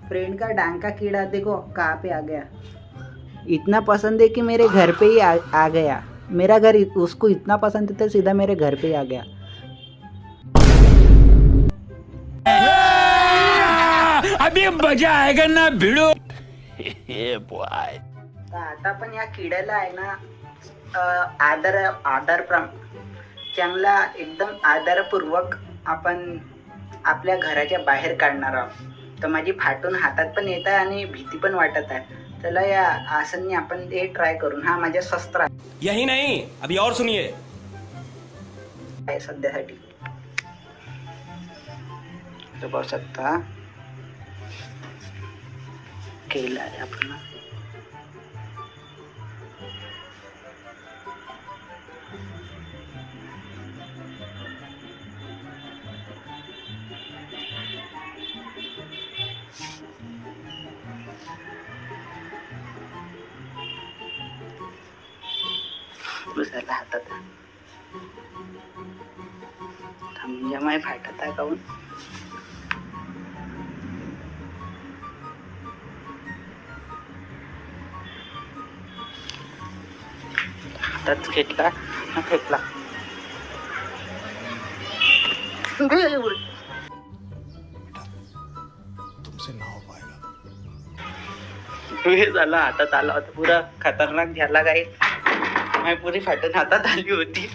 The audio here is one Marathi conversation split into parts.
फ्रेंड का डांग का कीड़ा देखो कहाँ पे आ गया। इतना पसंद है कि मेरे घर पे ही आ गया। मेरा घर उसको इतना पसंद है तो सीधा मेरे घर पे ही आ गया। अभी मजा आएगा ना भिड़ो। आता पण या किड्याला आहे ना आदर चांगला एकदम आदरपूर्वक आपण आपल्या घराच्या बाहेर काढणार आहोत। तर माझी फाटून हातात पण येत आहे आणि भीती पण वाटत आहे। चला या आसनने आपण ते ट्राय करून। हा माझ्या शस्त्र यही नहीं, अभी और सुनिए। आहे सध्यासाठी। तर पाहू शकता केलं आहे आपण। दुसऱ्याला हातात जमाय फाटत आहे काऊन। हातात घेतला फेकला। तुमसे ना हो पाएगा। हे झालं हातात आला होता पुरा खतरनाक झाला काही। माझी पुरी फाटून हातात आली होती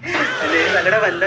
आणि सगळं बंद